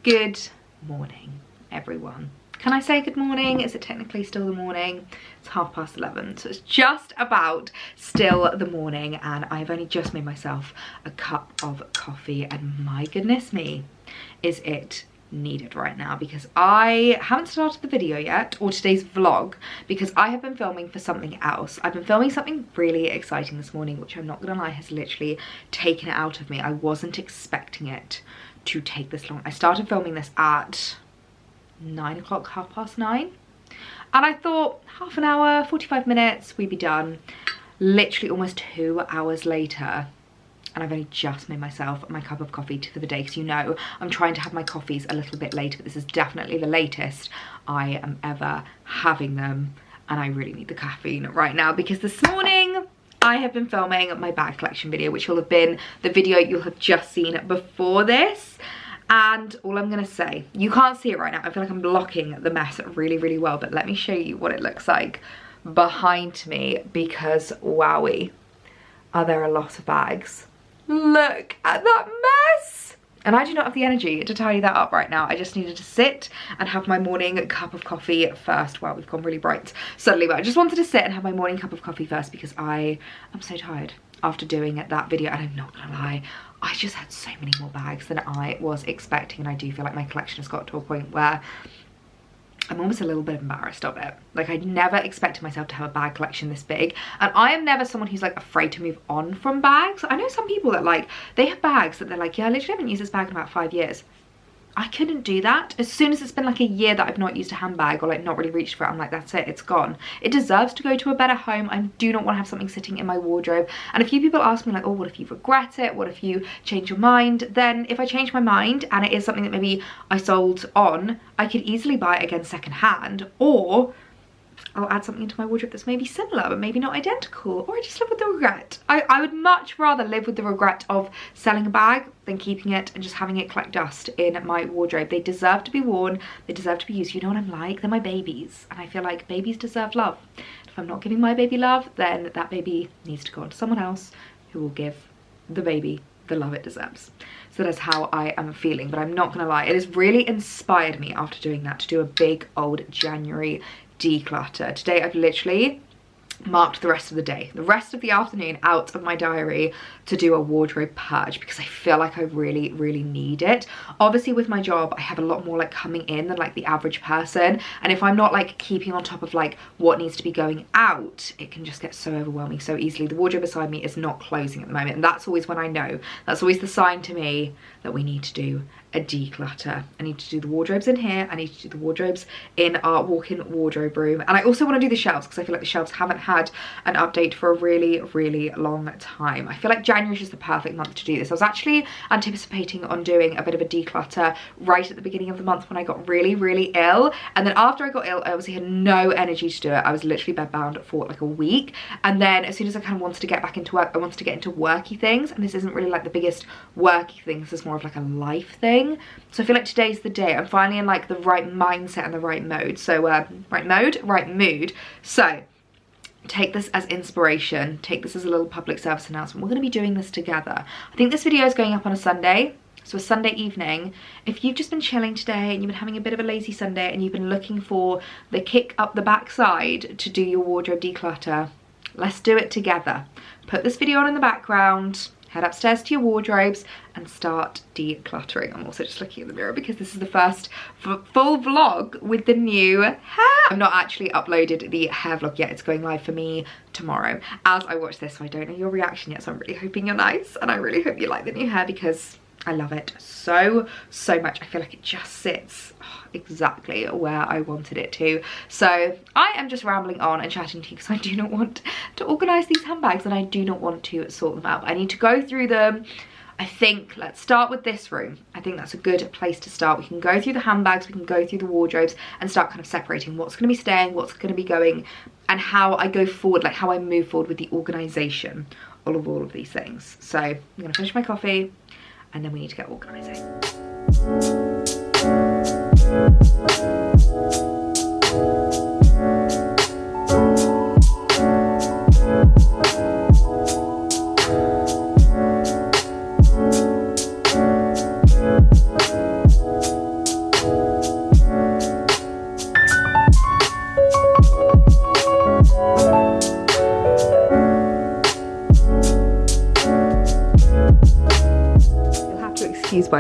Good morning, everyone. Can I say good morning? Is it technically still the morning? It's 11:30, so it's just about still the morning, and I've only just made myself a cup of coffee, and my goodness me, is it needed right now, because I haven't started the video yet, or today's vlog, because I have been filming for something else. I've been filming something really exciting this morning, which I'm not gonna lie has literally taken it out of me. I wasn't expecting it to take this long. I started filming this at 9 o'clock, 9:30, and I thought half an hour, 45 minutes, we'd be done. Literally almost 2 hours later, and I've only just made myself my cup of coffee for the day, because you know I'm trying to have my coffees a little bit later, but this is definitely the latest I am ever having them, and I really need the caffeine right now, because this morning I have been filming my bag collection video, which will have been the video you'll have just seen before this. And all I'm gonna say, you can't see it right now, I feel like I'm blocking the mess really well, but let me show you what it looks like behind me, because wowie, are there a lot of bags. Look at that mess! And I do not have the energy to tidy that up right now. I just needed to sit and have my morning cup of coffee first. Wow, we've gone really bright suddenly, but I just wanted to sit and have my morning cup of coffee first, because I am so tired after doing that video, and I'm not gonna lie, I just had so many more bags than I was expecting, and I do feel like my collection has got to a point where I'm almost a little bit embarrassed of it. Like, I never expected myself to have a bag collection this big, and I am never someone who's like afraid to move on from bags. I know some people that like, they have bags that they're like, yeah, I literally haven't used this bag in about 5 years. I couldn't do that. As soon as it's been like a year that I've not used a handbag, or like not really reached for it, I'm like, that's it, it's gone. It deserves to go to a better home. I do not want to have something sitting in my wardrobe. And a few people ask me like, oh, what if you regret it? What if you change your mind? Then if I change my mind and it is something that maybe I sold on, I could easily buy it again secondhand, or I'll add something into my wardrobe that's maybe similar but maybe not identical, or I just live with the regret. I would much rather live with the regret of selling a bag than keeping it and just having it collect dust in my wardrobe. They deserve to be worn, they deserve to be used. You know what I'm like? They're my babies, and I feel like babies deserve love. If I'm not giving my baby love, then that baby needs to go on to someone else who will give the baby the love it deserves. So that's how I am feeling, but I'm not gonna lie, it has really inspired me after doing that to do a big old January declutter. Today I've literally marked the rest of the day, the rest of the afternoon out of my diary to do a wardrobe purge, because I feel like I really need it. Obviously with my job I have a lot more like coming in than like the average person, and if I'm not like keeping on top of like what needs to be going out, it can just get so overwhelming so easily. The wardrobe beside me is not closing at the moment, and that's always when I know, that's always the sign to me that we need to do a declutter. I need to do the wardrobes in here, I need to do the wardrobes in our walk-in wardrobe room, and I also want to do the shelves, because I feel like the shelves haven't had an update for a really long time. I feel like January is just the perfect month to do this. I was actually anticipating on doing a bit of a declutter right at the beginning of the month when I got really ill, and then after I got ill I obviously had no energy to do it. I was literally bedbound for like a week, and then as soon as I kind of wanted to get back into work, I wanted to get into worky things, and this isn't really like the biggest worky thing, this is more of like a life thing. So I feel like today's the day. I'm finally in like the right mindset and the right mode. So right mood. So take this as inspiration, take this as a little public service announcement. We're going to be doing this together. I think this video is going up on a Sunday, so a Sunday evening. If you've just been chilling today and you've been having a bit of a lazy Sunday and you've been looking for the kick up the backside to do your wardrobe declutter, let's do it together. Put this video on in the background, head upstairs to your wardrobes and start decluttering. I'm also just looking in the mirror because this is the first full vlog with the new hair. I've not actually uploaded the hair vlog yet. It's going live for me tomorrow as I watch this, so I don't know your reaction yet, so I'm really hoping you're nice, and I really hope you like the new hair, because I love it so much. I feel like it just sits exactly where I wanted it to. So I am just rambling on and chatting to you because I do not want to organise these handbags, and I do not want to sort them out. I need to go through them. I think let's start with this room. I think that's a good place to start. We can go through the handbags, we can go through the wardrobes and start kind of separating what's going to be staying, what's going to be going, and how I go forward, like how I move forward with the organisation of all of these things. So I'm going to finish my coffee and then we need to get organising.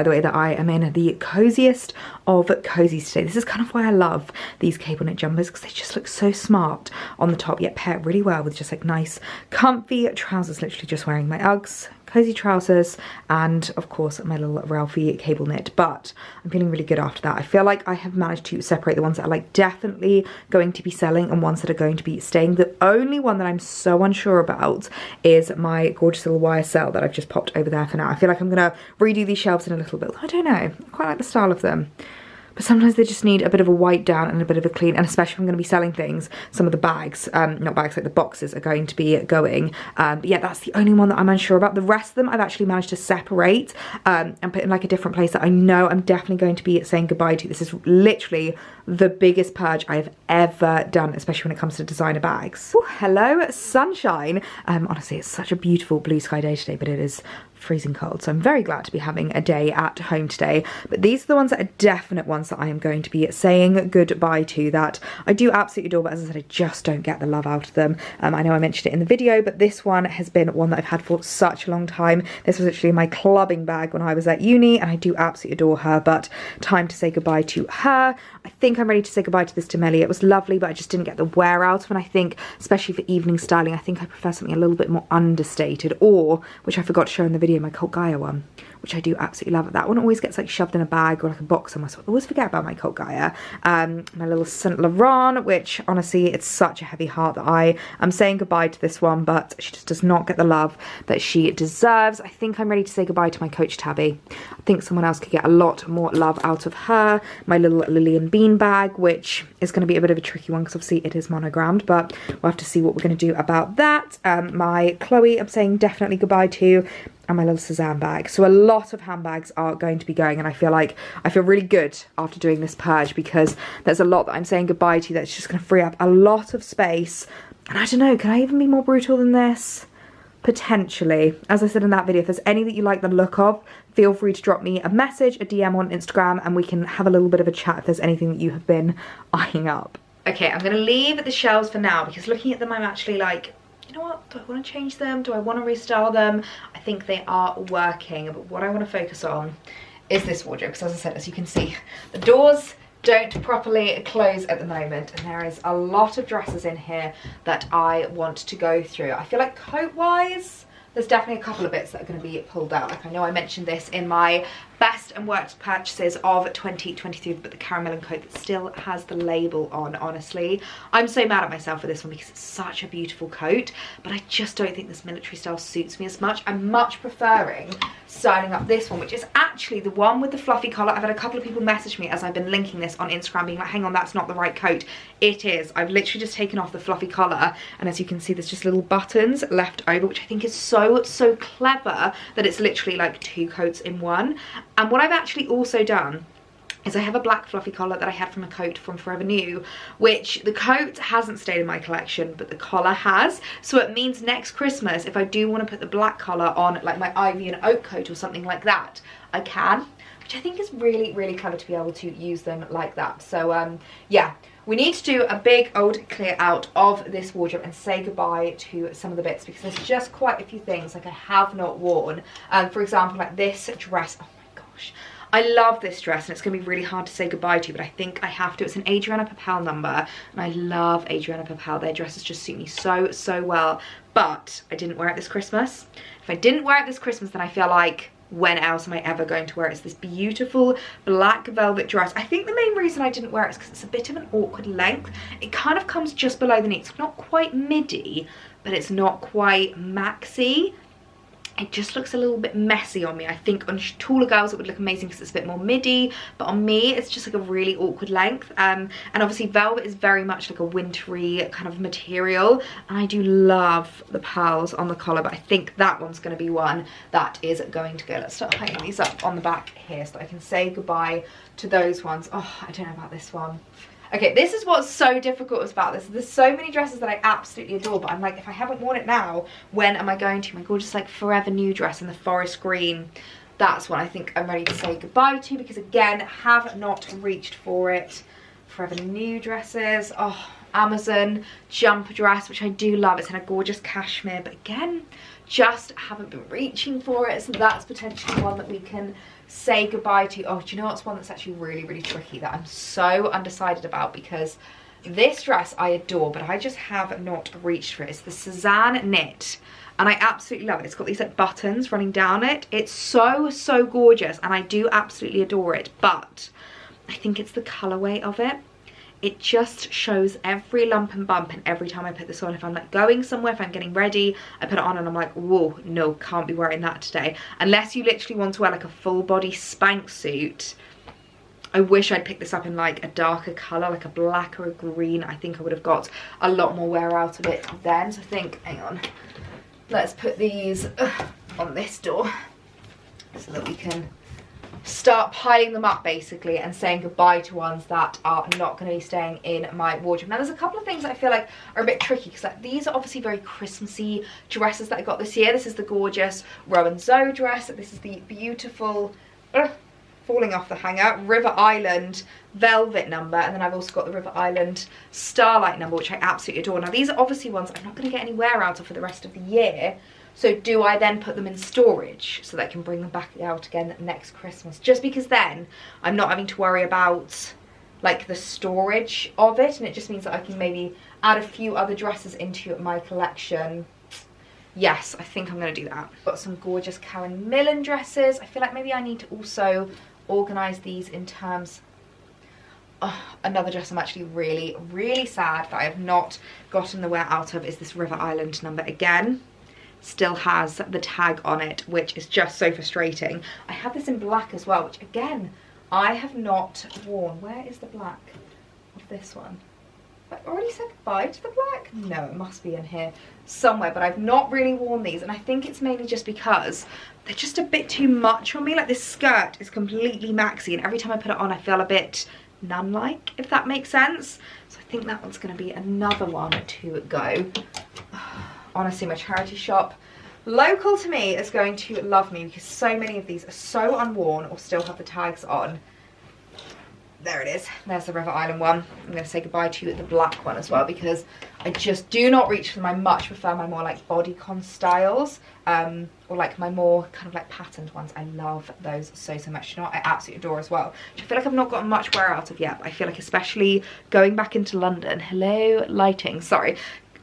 by the way, that I am in the coziest of cozies today. This is kind of why I love these cable knit jumpers, because they just look so smart on the top, yet pair really well with just like nice comfy trousers. Literally just wearing my Uggs, cozy trousers, and of course my little Ralphie cable knit. But I'm feeling really good after that. I feel like I have managed to separate the ones that are like definitely going to be selling and ones that are going to be staying. The only one that I'm so unsure about is my gorgeous little YSL that I've just popped over there for now. I feel like I'm gonna redo these shelves in a little bit. I don't know, I quite like the style of them. But sometimes they just need a bit of a wipe down and a bit of a clean, and especially if I'm going to be selling things, some of the bags, not bags, like the boxes are going to be going. But yeah, that's the only one that I'm unsure about. The rest of them I've actually managed to separate and put in like a different place that I know I'm definitely going to be saying goodbye to. This is literally the biggest purge I've ever done, especially when it comes to designer bags. Ooh, hello, sunshine. Honestly, it's such a beautiful blue sky day today, but it is freezing cold, so I'm very glad to be having a day at home today. But these are the ones that are definite ones that I am going to be saying goodbye to, that I do absolutely adore, but as I said, I just don't get the love out of them. I know I mentioned it in the video, but this one has been one that I've had for such a long time. This was actually my clubbing bag when I was at uni, and I do absolutely adore her, but time to say goodbye to her. I think I'm ready to say goodbye to this Temelli. It was lovely, but I just didn't get the wear out of it. And I think, especially for evening styling, I think I prefer something a little bit more understated, or, which I forgot to show in the video, my Cult Gaia one, which I do absolutely love. That one always gets like shoved in a bag or like a box somewhere, so I always forget about my Cult Gaia. My little Saint Laurent, which honestly, it's such a heavy heart that I am saying goodbye to this one, but she just does not get the love that she deserves. I think I'm ready to say goodbye to my Coach Tabby. I think someone else could get a lot more love out of her. My little Lillian Bean bag, which is going to be a bit of a tricky one because obviously it is monogrammed, but we'll have to see what we're going to do about that. My Chloe, I'm saying definitely goodbye to, and my little Suzanne bag. So a lot of handbags are going to be going, and I feel really good after doing this purge, because there's a lot that I'm saying goodbye to that's just going to free up a lot of space. And I don't know, can I even be more brutal than this? Potentially. As I said in that video, if there's any that you like the look of, feel free to drop me a message, a DM on Instagram, and we can have a little bit of a chat if there's anything that you have been eyeing up. Okay, I'm going to leave the shelves for now, because looking at them I'm actually like, you know what, do I want to change them? Do I want to restyle them? I think they are working, but what I want to focus on is this wardrobe, because as I said, as you can see, the doors don't properly close at the moment, and there is a lot of dresses in here that I want to go through. I feel like coat wise, there's definitely a couple of bits that are going to be pulled out. Like, I know I mentioned this in my best and worst purchases of 2023, but the caramel and coat that still has the label on, honestly. I'm so mad at myself for this one because it's such a beautiful coat, but I just don't think this military style suits me as much. I'm much preferring styling up this one, which is actually the one with the fluffy collar. I've had a couple of people message me as I've been linking this on Instagram being like, hang on, that's not the right coat. It is. I've literally just taken off the fluffy collar, and as you can see, there's just little buttons left over, which I think is so clever that it's literally like two coats in one. And what I've actually also done is I have a black fluffy collar that I had from a coat from Forever New, which the coat hasn't stayed in my collection, but the collar has. So it means next Christmas, if I do want to put the black collar on like my ivy and oak coat or something like that, I can, which I think is really clever to be able to use them like that. So yeah, we need to do a big old clear out of this wardrobe and say goodbye to some of the bits, because there's just quite a few things like I have not worn. For example, like this dress, oh my gosh, I love this dress, and it's going to be really hard to say goodbye to, but I think I have to. It's an Adriana Papel number, and I love Adriana Papel. Their dresses just suit me so well, but I didn't wear it this Christmas. If I didn't wear it this Christmas, then I feel like, when else am I ever going to wear it? It's this beautiful black velvet dress. I think the main reason I didn't wear it is because it's a bit of an awkward length. It kind of comes just below the knee. It's not quite midi, but it's not quite maxi. It just looks a little bit messy on me. I think on taller girls it would look amazing because it's a bit more midi, but on me it's just like a really awkward length. And obviously velvet is very much like a wintry kind of material, and I do love the pearls on the collar, but I think that one's going to be one that is going to go. Let's start hanging these up on the back here so that I can say goodbye to those ones. Oh, I don't know about this one. Okay, this is what's so difficult about this. There's so many dresses that I absolutely adore, but I'm like, if I haven't worn it now, when am I going to? My gorgeous like Forever New dress in the forest green. That's what I think I'm ready to say goodbye to, because again, have not reached for it. Forever New dresses. Oh, Amazon jumper dress, which I do love. It's in a gorgeous cashmere, but again, just haven't been reaching for it. So that's potentially one that we can say goodbye to, oh, do you know what's one that's actually really, really tricky that I'm so undecided about, because this dress I adore, but I just have not reached for it. It's the Suzanne knit, and I absolutely love it. It's got these like buttons running down it. It's so, so gorgeous, and I do absolutely adore it, but I think it's the colorway of it. It just shows every lump and bump, and every time I put this on, if I'm like going somewhere, if I'm getting ready, I put it on and I'm like, whoa, no, can't be wearing that today. Unless you literally want to wear like a full body Spanx suit. I wish I'd picked this up in like a darker colour, like a black or a green. I think I would have got a lot more wear out of it then. So I think, hang on, let's put these on this door so that we can start piling them up basically and saying goodbye to ones that are not going to be staying in my wardrobe. Now there's a couple of things that I feel like are a bit tricky, because like these are obviously very Christmassy dresses that I got this year. This is the gorgeous Rowan Zoe dress. This is the beautiful falling off the hanger River Island velvet number, and then I've also got the River Island Starlight number, which I absolutely adore. Now these are obviously ones I'm not going to get any wear out of for the rest of the year, so do I then put them in storage so that I can bring them back out again next Christmas, just because then I'm not having to worry about like the storage of it, and it just means that I can maybe add a few other dresses into my collection. Yes, I think I'm going to do that. Got some gorgeous Karen Millen dresses. I feel like maybe I need to also organise these in terms... Oh, another dress I'm actually really, really sad that I have not gotten the wear out of is this River Island number again. Still has the tag on it, which is just so frustrating. I have this in black as well, which again, I have not worn. Where is the black of this one? Have I already said goodbye to the black? No, it must be in here somewhere, but I've not really worn these, and I think it's mainly just because they're just a bit too much on me. Like this skirt is completely maxi, and every time I put it on I feel a bit nun-like, if that makes sense. So I think that one's going to be another one to go. Honestly, my charity shop local to me is going to love me, because so many of these are so unworn or still have the tags on. There it is. There's the River Island one. I'm going to say goodbye to the black one as well, because I just do not reach for them. I much prefer my more like bodycon styles, or like my more kind of like patterned ones. I love those so, so much. You know what I absolutely adore as well, which I feel like I've not gotten much wear out of yet. But I feel like especially going back into London. Hello, lighting. Sorry.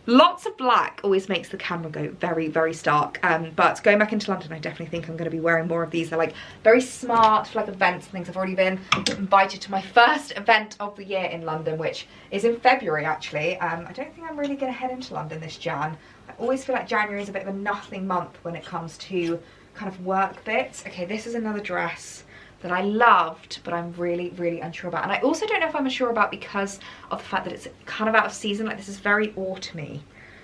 Lots of black always makes the camera go very, very stark, but going back into London, I definitely think I'm going to be wearing more of these. They're like very smart for like events and things. I've already been invited to my first event of the year in London, which is in February actually. I don't think I'm really going to head into London this Jan. I always feel like January is a bit of a nothing month when it comes to kind of work bits. Okay, this is another dress that I loved, but I'm really, really unsure about. And I also don't know if I'm unsure about because of the fact that it's kind of out of season. Like this is very autumny,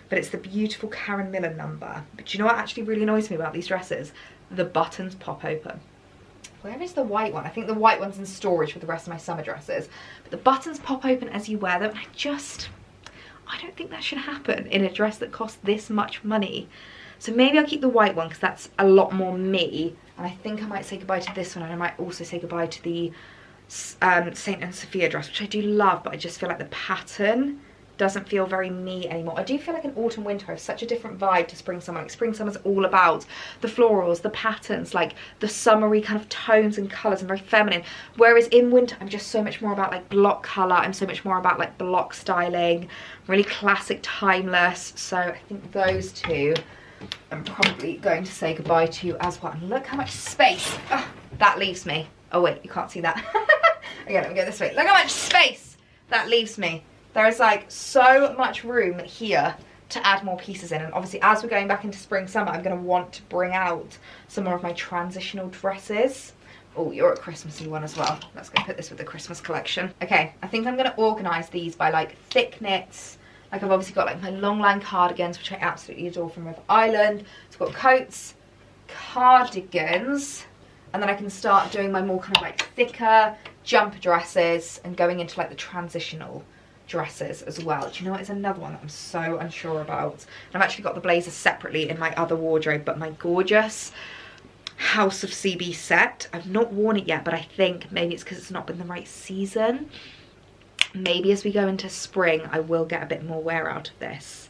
but it's the beautiful Karen Millen number. But you know what actually really annoys me about these dresses? The buttons pop open. Where is the white one? I think the white one's in storage for the rest of my summer dresses. But the buttons pop open as you wear them, and I don't think that should happen in a dress that costs this much money. So maybe I'll keep the white one because that's a lot more me. And I think I might say goodbye to this one, and I might also say goodbye to the Saint and Sophia dress, which I do love, but I just feel like the pattern doesn't feel very me anymore. I do feel like in autumn winter I have such a different vibe to spring summer. Like spring summer's all about the florals, the patterns, like the summery kind of tones and colours, and very feminine. Whereas in winter I'm just so much more about like block colour. I'm so much more about like block styling, really classic, timeless. So I think those two I'm probably going to say goodbye to as well. And look how much space that leaves me. Oh wait, you can't see that. Okay, let me go this way. Look how much space that leaves me. There is like so much room here to add more pieces in. And obviously as we're going back into spring summer, I'm going to want to bring out some more of my transitional dresses. Oh, you're a Christmassy one as well. Let's go put this with the Christmas collection. Okay, I think I'm going to organise these by like thick knits. Like I've obviously got like my long line cardigans, which I absolutely adore from River Island. It's got coats, cardigans, and then I can start doing my more kind of like thicker jumper dresses and going into like the transitional dresses as well. Do you know what is another one that I'm so unsure about? And I've actually got the blazer separately in my other wardrobe, but my gorgeous House of CB set, I've not worn it yet, but I think maybe it's because it's not been the right season. Maybe as we go into spring I will get a bit more wear out of this.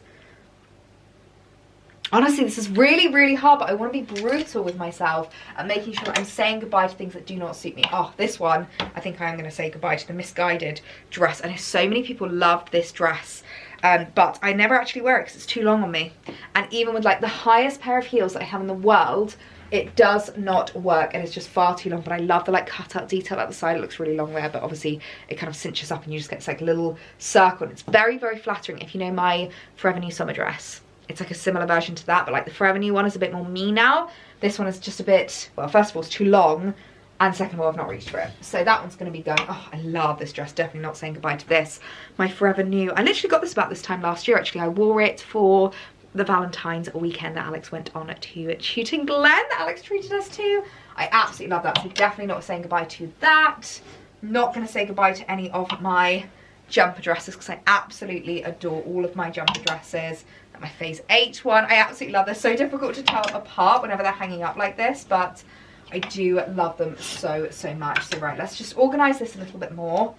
Honestly, this is really, really hard, but I want to be brutal with myself and making sure that I'm saying goodbye to things that do not suit me. Oh, this one, I think I am going to say goodbye to the misguided dress. I know so many people loved this dress, but I never actually wear it because it's too long on me. And even with like the highest pair of heels that I have in the world, it does not work and it's just far too long. But I love the like cut out detail at the side. It looks really long there, but obviously it kind of cinches up and you just get this like little circle. And it's very, very flattering. If you know my Forever New summer dress, it's like a similar version to that, but like the Forever New one is a bit more me now. This one is just a bit, well, first of all, it's too long, and second of all, I've not reached for it. So that one's going to be going. Oh, I love this dress. Definitely not saying goodbye to this. My Forever New. I literally got this about this time last year, actually. I wore it for the Valentine's weekend that Alex went on to Tooting Glen, that Alex treated us to. I absolutely love that, so definitely not saying goodbye to that. Not going to say goodbye to any of my jumper dresses because I absolutely adore all of my jumper dresses. My Phase 8 one, I absolutely love. They're so difficult to tell apart whenever they're hanging up like this, but I do love them so, so much. So right, let's just organise this a little bit more.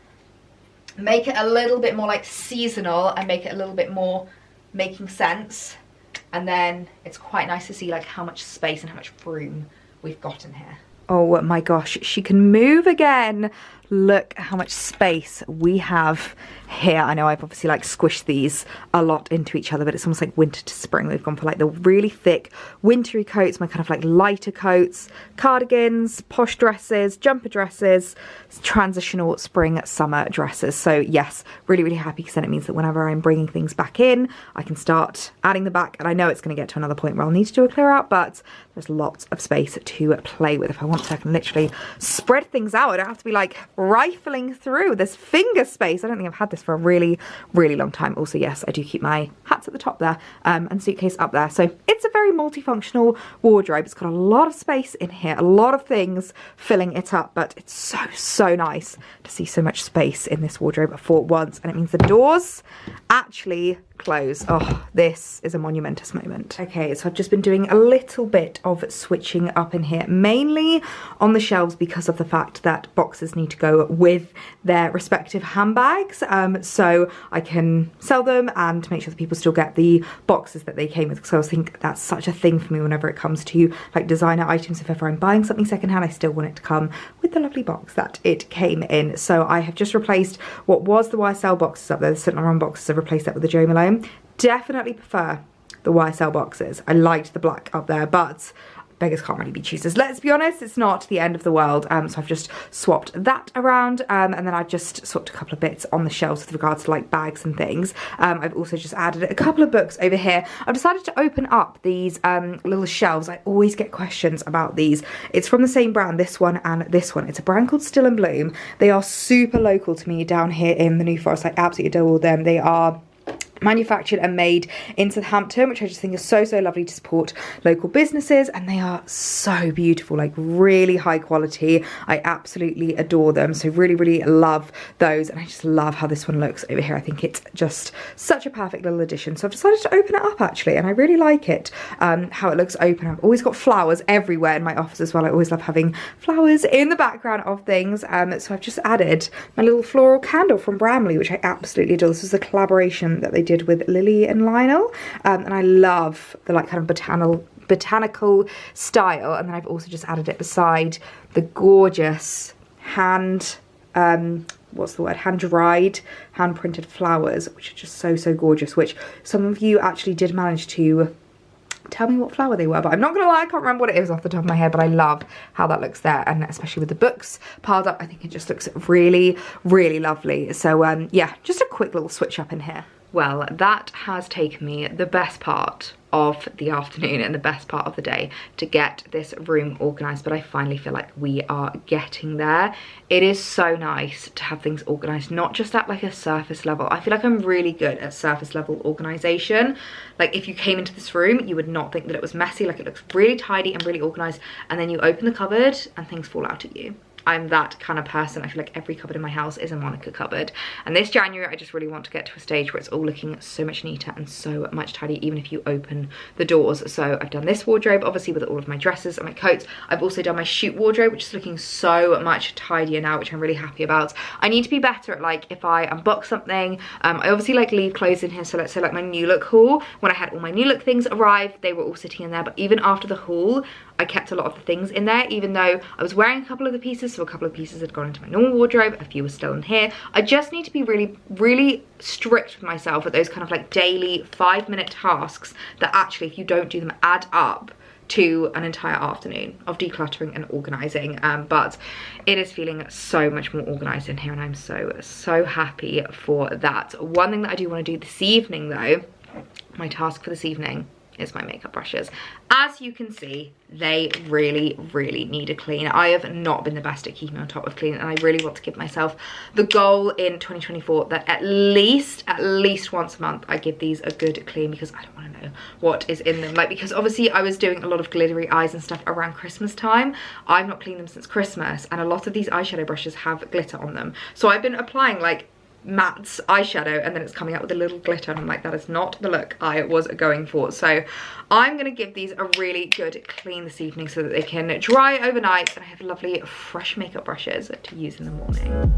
Make it a little bit more like seasonal and make it a little bit more making sense. And then it's quite nice to see like how much space and how much room we've got in here. Oh my gosh, she can move again. Look how much space we have here. I know I've obviously like squished these a lot into each other, but it's almost like winter to spring. We've gone for like the really thick wintry coats, my kind of like lighter coats, cardigans, posh dresses, jumper dresses, transitional spring summer dresses. So yes, really, really happy because then it means that whenever I'm bringing things back in, I can start adding them back. And I know it's going to get to another point where I'll need to do a clear out, but there's lots of space to play with. If I want to, I can literally spread things out. I don't have to be like rifling through this finger space. I don't think I've had this for a really, really long time. Also, yes, I do keep my hats at the top there and suitcase up there. So it's a very multifunctional wardrobe. It's got a lot of space in here, a lot of things filling it up, but it's so, so nice to see so much space in this wardrobe for once. And it means the doors actually close. Oh, this is a monumentous moment. Okay, so I've just been doing a little bit of switching up in here, mainly on the shelves because of the fact that boxes need to go with their respective handbags, so I can sell them and make sure that people still get the boxes that they came with, because I always think that's such a thing for me whenever it comes to like designer items. If ever I'm buying something secondhand, I still want it to come with the lovely box that it came in. So I have just replaced what was the YSL boxes up there, the Saint Laurent boxes. I've replaced that with the Jo Malone. Definitely prefer the YSL boxes. I liked the black up there, but beggars can't really be choosers. Let's be honest, it's not the end of the world. So I've just swapped that around, and then I just swapped a couple of bits on the shelves with regards to like bags and things. I've also just added a couple of books over here. I've decided to open up these little shelves. I always get questions about these. It's from the same brand, this one and this one. It's a brand called Still and Bloom. They are super local to me down here in the New Forest. I absolutely adore them. They are manufactured and made in Southampton, which I just think is so, so lovely to support local businesses, and they are so beautiful, like really high quality. I absolutely adore them, so really, really love those, and I just love how this one looks over here. I think it's just such a perfect little addition, so I've decided to open it up actually, and I really like it, how it looks open. I've always got flowers everywhere in my office as well. I always love having flowers in the background of things, so I've just added my little floral candle from Bramley, which I absolutely adore. This is a collaboration that they did with Lily and Lionel, and I love the like kind of botanical style. And then I've also just added it beside the gorgeous hand hand-dried, hand-printed flowers, which are just so, so gorgeous, which some of you actually did manage to tell me what flower they were, but I'm not gonna lie, I can't remember what it is off the top of my head, but I love how that looks there, and especially with the books piled up, I think it just looks really, really lovely. So yeah, just a quick little switch up in here. Well, that has taken me the best part of the afternoon and the best part of the day to get this room organised, but I finally feel like we are getting there. It is so nice to have things organised, not just at like a surface level. I feel like I'm really good at surface level organisation. Like if you came into this room, you would not think that it was messy. Like it looks really tidy and really organised, and then you open the cupboard and things fall out at you. I'm that kind of person. I feel like every cupboard in my house is a Monica cupboard. And this January, I just really want to get to a stage where it's all looking so much neater and so much tidy, even if you open the doors. So I've done this wardrobe, obviously, with all of my dresses and my coats. I've also done my shoot wardrobe, which is looking so much tidier now, which I'm really happy about. I need to be better at, like, if I unbox something, I obviously like leave clothes in here. So let's say like my new look haul, when I had all my new look things arrive, they were all sitting in there. But even after the haul, I kept a lot of the things in there, even though I was wearing a couple of the pieces. So a couple of pieces had gone into my normal wardrobe, a few were still in here. I just need to be really strict with myself at those kind of like daily 5-minute tasks that actually, if you don't do them, add up to an entire afternoon of decluttering and organising. But it is feeling so much more organised in here, and I'm so happy for that. One thing that I do want to do this evening though, my task for this evening, is my makeup brushes. As you can see, they really need a clean. I have not been the best at keeping on top of clean, and I really want to give myself the goal in 2024 that at least once a month I give these a good clean, because I don't want to know what is in them. Like, because obviously I was doing a lot of glittery eyes and stuff around Christmas time. I've not cleaned them since Christmas, and a lot of these eyeshadow brushes have glitter on them. So I've been applying like matte eyeshadow, and then it's coming out with a little glitter, and I'm like, that is not the look I was going for. So I'm gonna give these a really good clean this evening so that they can dry overnight, and I have lovely fresh makeup brushes to use in the morning.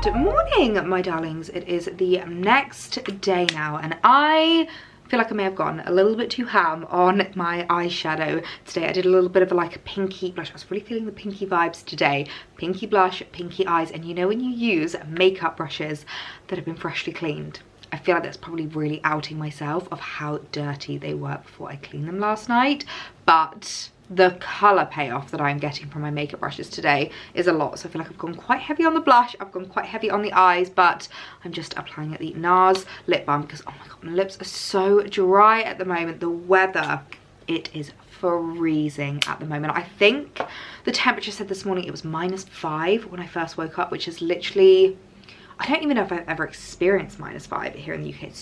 Good morning, my darlings. It is the next day now, and I feel like I may have gone a little bit too ham on my eyeshadow today. I did a little bit of like a pinky blush. I was really feeling the pinky vibes today. Pinky blush, pinky eyes, and you know when you use makeup brushes that have been freshly cleaned, I feel like that's probably really outing myself of how dirty they were before I cleaned them last night. But the colour payoff that I'm getting from my makeup brushes today is a lot. So I feel like I've gone quite heavy on the blush, I've gone quite heavy on the eyes, but I'm just applying the NARS lip balm because, oh my god, my lips are so dry at the moment. The weather, it is freezing at the moment. I think the temperature said this morning it was -5 when I first woke up, which is literally, I don't even know if I've ever experienced -5 here in the UK. It's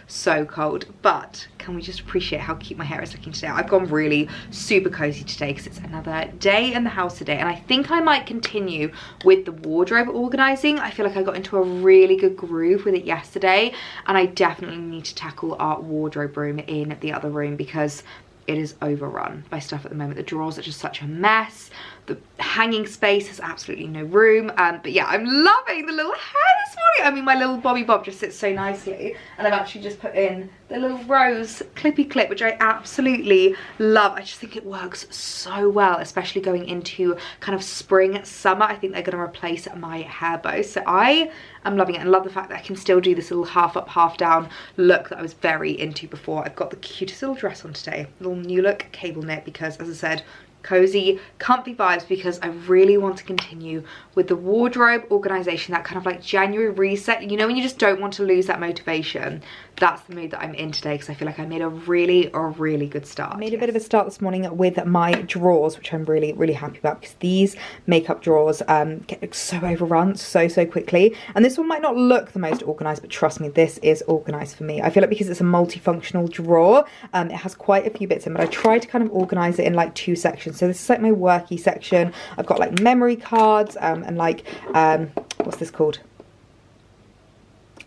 so cold. But can we just appreciate how cute my hair is looking today? I've gone really super cozy today because it's another day in the house today, and I think I might continue with the wardrobe organising. I feel like I got into a really good groove with it yesterday, and I definitely need to tackle our wardrobe room in the other room because it is overrun by stuff at the moment. The drawers are just such a mess. The hanging space has absolutely no room. But yeah, I'm loving the little hair this morning. I mean, my little bobby bob just sits so nicely. And I've actually just put in the little rose clippy clip, which I absolutely love. I just think it works so well, especially going into kind of spring, summer. I think they're going to replace my hair bow. So I am loving it, and love the fact that I can still do this little half up, half down look that I was very into before. I've got the cutest little dress on today. Little new look cable knit because, as I said, cozy, comfy vibes, because I really want to continue with the wardrobe organisation, that kind of like January reset. You know, when you just don't want to lose that motivation, that's the mood that I'm in today, because I feel like I made a really good start. I made a bit of a start this morning with my drawers, which I'm really happy about, because these makeup drawers get so overrun so quickly. And this one might not look the most organised, but trust me, this is organised for me. I feel like because it's a multifunctional drawer, it has quite a few bits in, but I try to kind of organise it in like 2 sections. So this is like my worky section. I've got like memory cards and like, what's this called?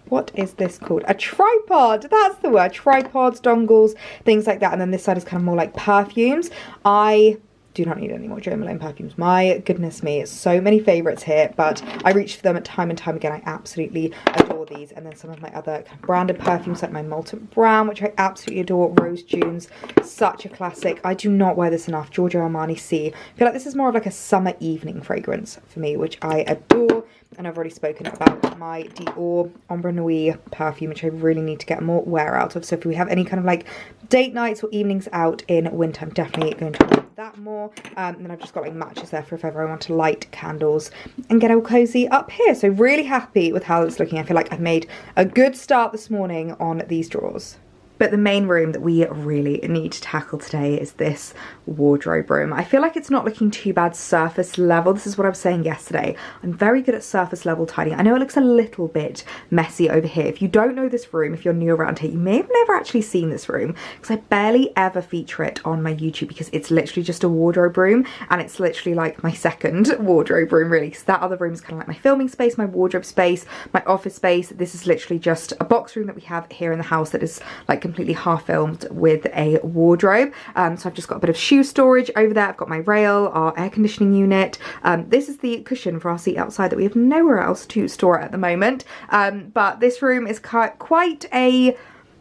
What is this called? A tripod, that's the word. Tripods, dongles, things like that. And then this side is kind of more like perfumes. I do not need any more Jo Malone perfumes. My goodness me, so many favourites here, but I reach for them time and time again. I absolutely adore these. And then some of my other kind of branded perfumes, like my Molten Brown, which I absolutely adore. Rose Dunes, such a classic. I do not wear this enough. Giorgio Armani C. I feel like this is more of like a summer evening fragrance for me, which I adore. And I've already spoken about my Dior Ombre Nuit perfume, which I really need to get more wear out of. So if we have any kind of like date nights or evenings out in winter, I'm definitely going to wear that more. And then I've just got like matches there for if ever I want to light candles and get all cozy up here. So really happy with how it's looking. I feel like I've made a good start this morning on these drawers. But the main room that we really need to tackle today is this wardrobe room. I feel like it's not looking too bad surface level. This is what I was saying yesterday. I'm very good at surface level tidying. I know it looks a little bit messy over here. If you don't know this room, if you're new around here, you may have never actually seen this room because I barely ever feature it on my YouTube because it's literally just a wardrobe room, and it's literally like my second wardrobe room really, because that other room is kind of like my filming space, my wardrobe space, my office space. This is literally just a box room that we have here in the house that is like completely half filmed with a wardrobe. So I've just got a bit of shoe storage over there. I've got my rail, our air conditioning unit. This is the cushion for our seat outside that we have nowhere else to store at the moment. But this room is quite a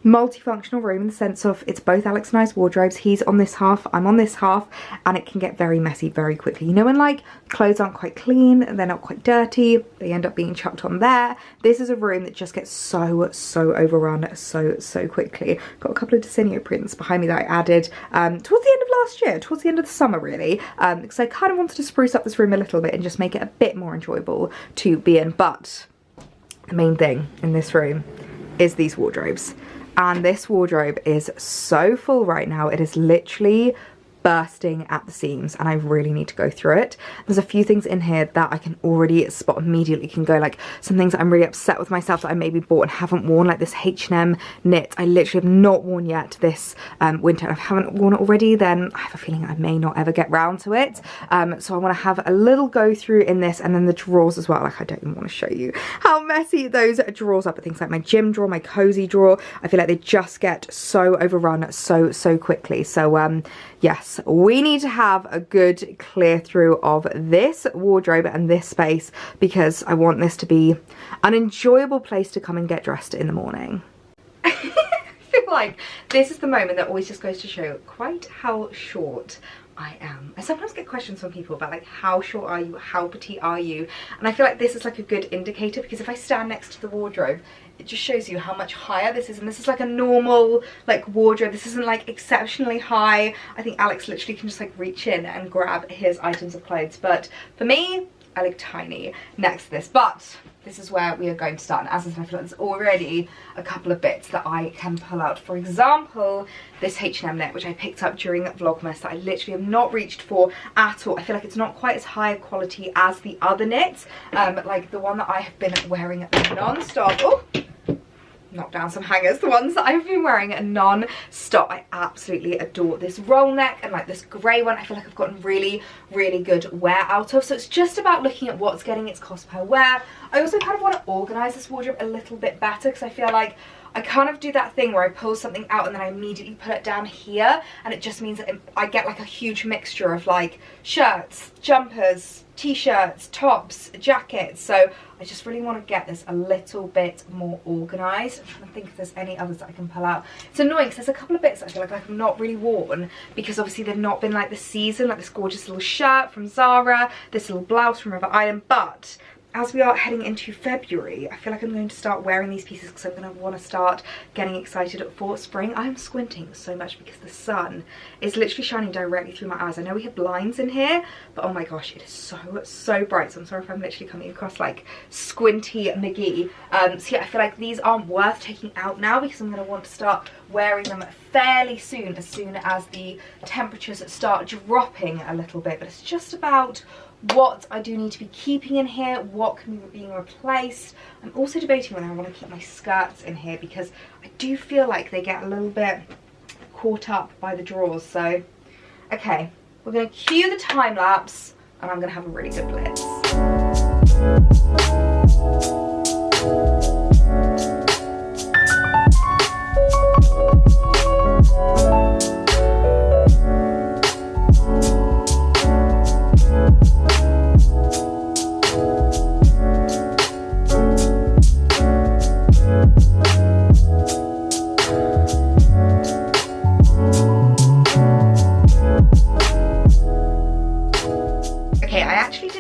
multifunctional room in the sense of it's both Alex and I's wardrobes. He's on this half, I'm on this half, and it can get very messy very quickly. You know when like clothes aren't quite clean, they're not quite dirty, they end up being chucked on there. This is a room that just gets so overrun so quickly. Got a couple of Desenio prints behind me that I added towards the end of last year, towards the end of the summer really, because I kind of wanted to spruce up this room a little bit and just make it a bit more enjoyable to be in. But the main thing in this room is these wardrobes. And this wardrobe is so full right now. It is literally bursting at the seams, and I really need to go through it. There's a few things in here that I can already spot immediately, can go like some things that I'm really upset with myself that I maybe bought and haven't worn, like this H&M knit. I literally have not worn yet this winter. If I haven't worn it already, then I have a feeling I may not ever get round to it. So I want to have a little go through in this, and then the drawers as well. Like I don't even want to show you how messy those drawers are, but things like my gym drawer, my cozy drawer, I feel like they just get so overrun so quickly. So yes, we need to have a good clear through of this wardrobe and this space because I want this to be an enjoyable place to come and get dressed in the morning. I feel like this is the moment that always just goes to show quite how short I am. I sometimes get questions from people about like how short are you, how petite are you, and I feel like this is like a good indicator because if I stand next to the wardrobe, it just shows you how much higher this is, and this is like a normal like wardrobe. This isn't like exceptionally high. I think Alex literally can just like reach in and grab his items of clothes, but for me, I look tiny next to this. But this is where we are going to start, and as I said, I feel like there's already a couple of bits that I can pull out. For example, this H&M knit, which I picked up during Vlogmas, that I literally have not reached for at all. I feel like it's not quite as high quality as the other knits, like the one that I have been wearing non-stop. Oh, knock down some hangers. The ones that I've been wearing non-stop. I absolutely adore this roll neck and like this grey one. I feel like I've gotten really good wear out of. So it's just about looking at what's getting its cost per wear. I also kind of want to organise this wardrobe a little bit better because I feel like I kind of do that thing where I pull something out and then I immediately put it down here, and it just means that I get like a huge mixture of like shirts, jumpers, t-shirts, tops, jackets. So I just really want to get this a little bit more organised. I'm trying to think if there's any others that I can pull out. It's annoying because there's a couple of bits that I feel like I've not really worn because obviously they've not been like the season, like this gorgeous little shirt from Zara, this little blouse from River Island. But as we are heading into February, I feel like I'm going to start wearing these pieces because I'm going to want to start getting excited for spring. I'm squinting so much because the sun is literally shining directly through my eyes. I know we have blinds in here, but oh my gosh, it is so bright. So I'm sorry if I'm literally coming across like squinty McGee. So yeah, I feel like these aren't worth taking out now because I'm going to want to start wearing them fairly soon, as the temperatures start dropping a little bit. But it's just about what I do need to be keeping in here, what can be being replaced. I'm also debating whether I want to keep my skirts in here because I do feel like they get a little bit caught up by the drawers. So okay, we're going to cue the time lapse and I'm going to have a really good blitz.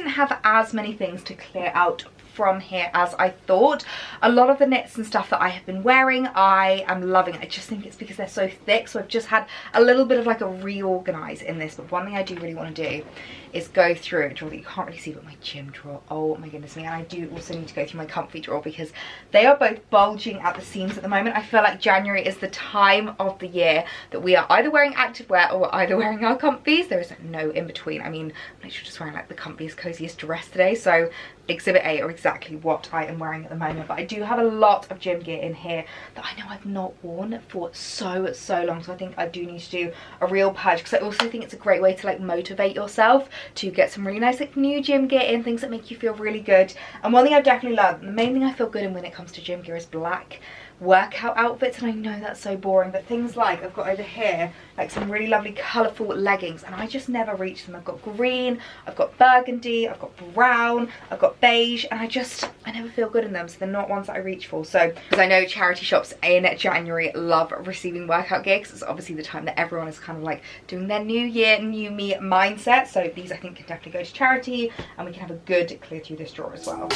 Have as many things to clear out from here as I thought. A lot of the knits and stuff that I have been wearing, I am loving. I just think it's because they're so thick, so I've just had a little bit of like a reorganize in this. But one thing I do really want to do is go through a drawer that you can't really see, but my gym drawer, oh my goodness me. And I do also need to go through my comfy drawer because they are both bulging at the seams at the moment. I feel like January is the time of the year that we are either wearing activewear or we're either wearing our comfies. There is no in between. I mean, I'm literally just wearing like the comfiest, coziest dress today, so Exhibit A are exactly what I am wearing at the moment. But I do have a lot of gym gear in here that I know I've not worn for so long, so I think I do need to do a real purge, because I also think it's a great way to like motivate yourself to get some really nice like new gym gear in, things that make you feel really good. And one thing I've definitely learned, the main thing I feel good in when it comes to gym gear is black workout outfits. And I know that's so boring, but things like I've got over here like some really lovely colourful leggings, and I just never reach them. I've got green, I've got burgundy, I've got brown, I've got beige, and I never feel good in them, so they're not ones that I reach for. So because I know charity shops in January love receiving workout gear, because it's obviously the time that everyone is kind of like doing their new year, new me mindset. So these I think can definitely go to charity, and we can have a good clear through this drawer as well.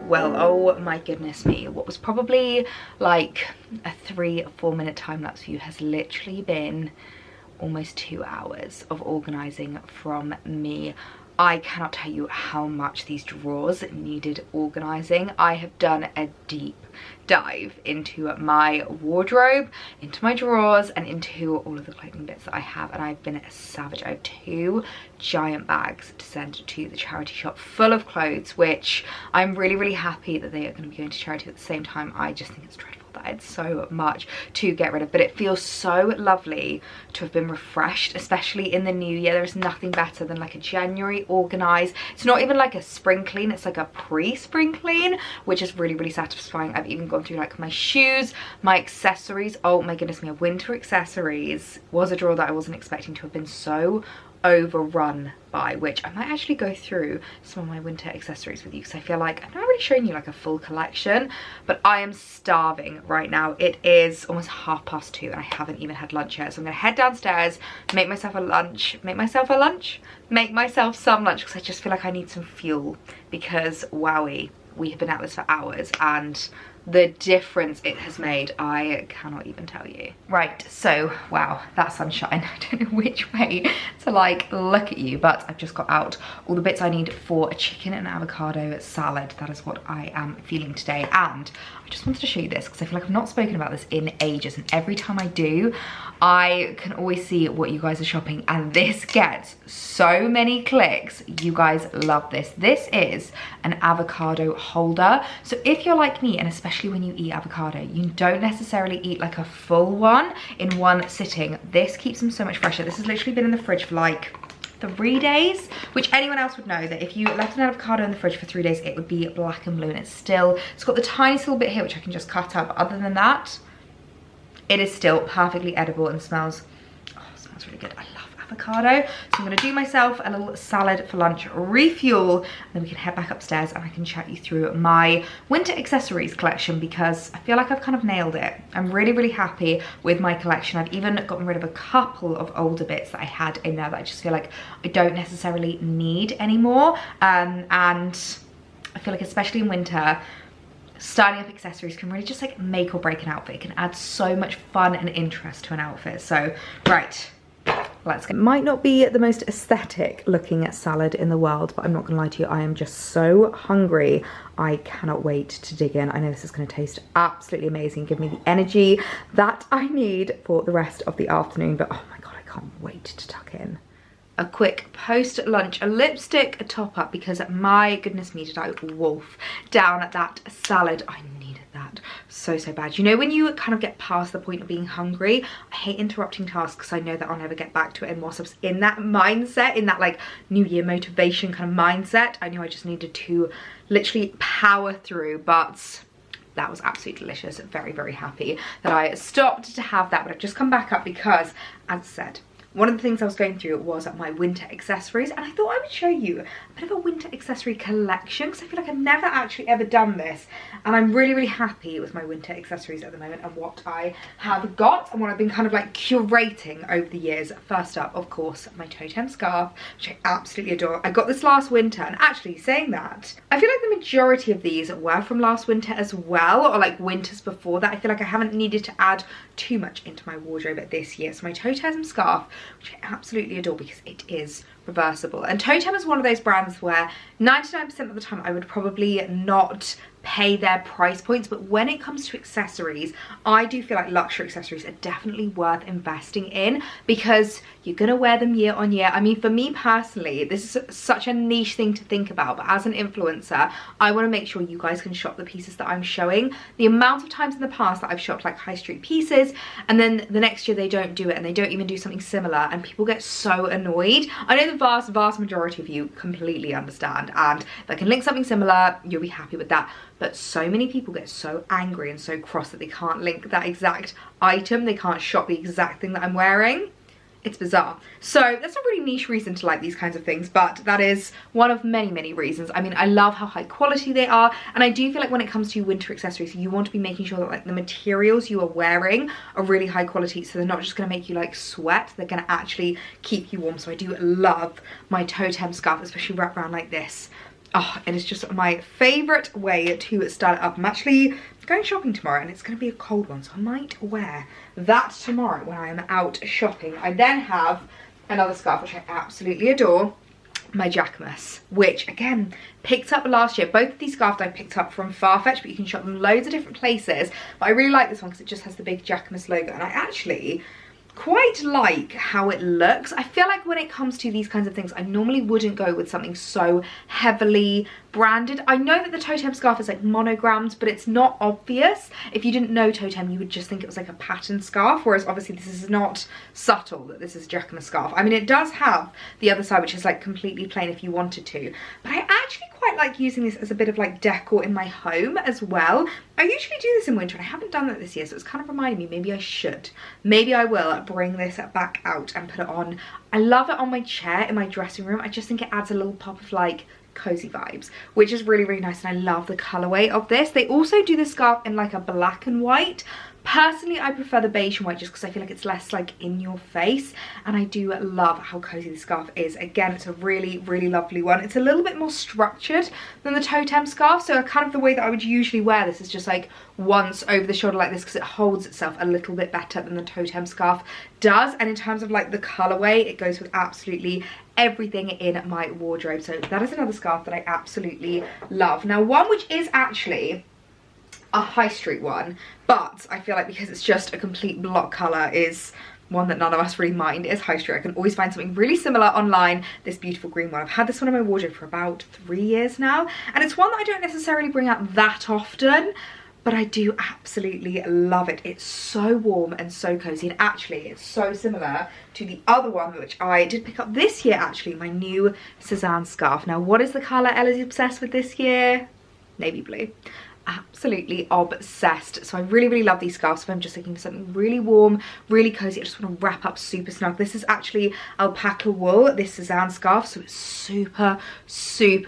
Well, oh my goodness me, what was probably like a 3 or 4 minute time lapse view has literally been almost 2 hours of organising from me. I cannot tell you how much these drawers needed organising. I have done a deep dive into my wardrobe, into my drawers, and into all of the clothing bits that I have, and I've been a savage. I have 2 giant bags to send to the charity shop full of clothes, which I'm really happy that they are going to be going to charity. At the same time, I just think it's dreadful that I had so much to get rid of, but it feels so lovely to have been refreshed, especially in the new year. There's nothing better than like a January organize. It's not even like a spring clean, it's like a pre-spring clean, which is really satisfying. I've even gone through like my shoes, my accessories. Oh my goodness me, winter accessories was a drawer that I wasn't expecting to have been so overrun by, which I might actually go through some of my winter accessories with you, because I feel like I've not really shown you like a full collection, but I am starving right now. It is almost 2:30 and I haven't even had lunch yet, so I'm gonna head downstairs, make myself some lunch, because I just feel like I need some fuel, because wowie, we have been at this for hours and the difference it has made, I cannot even tell you. Right, so wow, that sunshine, I don't know which way to like look at you, but I've just got out all the bits I need for a chicken and avocado salad. That is what I am feeling today. And I just wanted to show you this because I feel like I've not spoken about this in ages, and every time I do, I can always see what you guys are shopping, and this gets so many clicks. You guys love this. This is an avocado holder. So if you're like me, and especially when you eat avocado, you don't necessarily eat like a full one in one sitting, this keeps them so much fresher. This has literally been in the fridge for like 3 days, which anyone else would know that if you left an avocado in the fridge for 3 days, it would be black and blue, and it's got the tiniest little bit here which I can just cut up. Other than that, it is still perfectly edible and smells really good. I love avocado. So I'm going to do myself a little salad for lunch, refuel, and then we can head back upstairs and I can chat you through my winter accessories collection, because I feel like I've kind of nailed it. I'm really happy with my collection. I've even gotten rid of a couple of older bits that I had in there that I just feel like I don't necessarily need anymore, and I feel like especially in winter, styling up accessories can really just like make or break an outfit. It can add so much fun and interest to an outfit. So right, let's go. It might not be the most aesthetic looking salad in the world, but I'm not gonna lie to you, I am just so hungry. I cannot wait to dig in. I know this is gonna taste absolutely amazing, give me the energy that I need for the rest of the afternoon, but oh my God, I can't wait to tuck in. A quick post-lunch, a lipstick top up, because my goodness me, did I wolf down at that salad. I needed that so bad. You know when you kind of get past the point of being hungry? I hate interrupting tasks because I know that I'll never get back to it, and whilst I was in that mindset, in that like New Year motivation kind of mindset, I knew I just needed to literally power through, but that was absolutely delicious. Very happy that I stopped to have that, but I've just come back up because, as I said, one of the things I was going through was my winter accessories, and I thought I would show you a bit of a winter accessory collection because I feel like I've never actually ever done this, and I'm really happy with my winter accessories at the moment and what I have got and what I've been kind of like curating over the years. First up, of course, my totem scarf, which I absolutely adore. I got this last winter, and actually saying that, I feel like the majority of these were from last winter as well, or like winters before that. I feel like I haven't needed to add too much into my wardrobe this year. So my totem scarf, which I absolutely adore because it is reversible, and Totem is one of those brands where 99% of the time I would probably not pay their price points, but when it comes to accessories, I do feel like luxury accessories are definitely worth investing in because you're gonna wear them year on year. I mean, for me personally, this is such a niche thing to think about, but as an influencer, I want to make sure you guys can shop the pieces that I'm showing. The amount of times in the past that I've shopped like high street pieces, and then the next year they don't do it, and they don't even do something similar, and people get so annoyed. I know the vast majority of you completely understand, and if I can link something similar, you'll be happy with that. But so many people get so angry and so cross that they can't link that exact item, they can't shop the exact thing that I'm wearing. It's bizarre. So that's a really niche reason to like these kinds of things, but that is one of many reasons. I mean, I love how high quality they are, and I do feel like when it comes to winter accessories, you want to be making sure that like the materials you are wearing are really high quality, so they're not just going to make you like sweat, they're going to actually keep you warm. So I do love my totem scarf, especially wrapped around like this. Oh, it is just my favourite way to style it up. I'm actually going shopping tomorrow, and it's going to be a cold one, so I might wear that tomorrow when I am out shopping. I then have another scarf which I absolutely adore, my Jacquemus, which again picked up last year. Both of these scarves I picked up from Farfetch, but you can shop them loads of different places. But I really like this one because it just has the big Jacquemus logo, and I actually quite like how it looks. I feel like when it comes to these kinds of things, I normally wouldn't go with something so heavily branded. I know that the Totem scarf is like monogrammed, but it's not obvious. If you didn't know Totem, you would just think it was like a patterned scarf, whereas obviously this is not subtle that this is Jacquemus scarf. I mean, it does have the other side, which is like completely plain if you wanted to, but I actually quite like using this as a bit of like decor in my home as well. I usually do this in winter, and I haven't done that this year, so it's kind of reminding me maybe I should. Maybe I will bring this back out and put it on. I love it on my chair in my dressing room. I just think it adds a little pop of like cozy vibes, which is really nice, and I love the colorway of this. They also do the scarf in like a black and white. Personally, I prefer the beige and white just because I feel like it's less like in your face, and I do love how cozy the scarf is. Again, it's a really lovely one. It's a little bit more structured than the Totem scarf, so kind of the way that I would usually wear this is just like once over the shoulder like this, because it holds itself a little bit better than the Totem scarf does. And in terms of like the colorway, it goes with absolutely everything in my wardrobe. So that is another scarf that I absolutely love. Now, one which is actually a high street one, but I feel like because it's just a complete block colour is one that none of us really mind, is high street. I can always find something really similar online. This beautiful green one, I've had this one in my wardrobe for about 3 years now, and it's one that I don't necessarily bring out that often, but I do absolutely love it. It's so warm and so cozy, and actually it's so similar to the other one which I did pick up this year, actually, my new Cezanne scarf. Now, what is the colour Ellie's obsessed with this year? Navy blue. Absolutely obsessed. So I really love these scarves. If I'm just looking for something really warm, really cozy, I just want to wrap up super snug. This is actually alpaca wool, this Cezanne scarf, so it's super